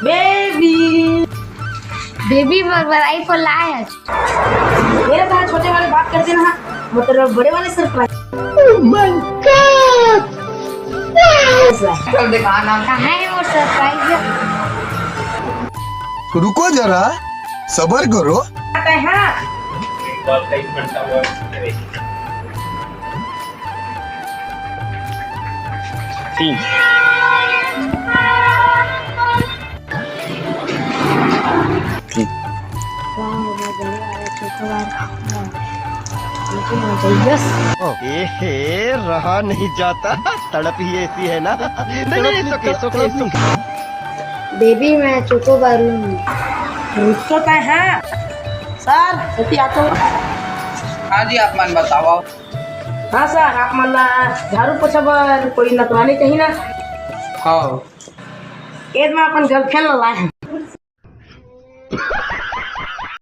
Baby baby burger iPhone लाया है। मेरे साथ छोटे वाले बात करते ना मतलब बड़े वाले सरप्राइज। चल दिखाना कहाँ है वो सरप्राइज? रुको जरा सबर करो। आता है हाँ। यस रहा नहीं जाता, तड़प ही ऐसी है ना। नहीं, बेबी मैं चोको बारूं। रुको तो हाँ सर सती आतो। हाँ जी आप मन बताओ। हाँ सर आप मल्ला झाड़ू पोछा बर कोई नतवानी चाहिए ना। हाँ एद में अपन गर्लफ्रेंड लाए हैं।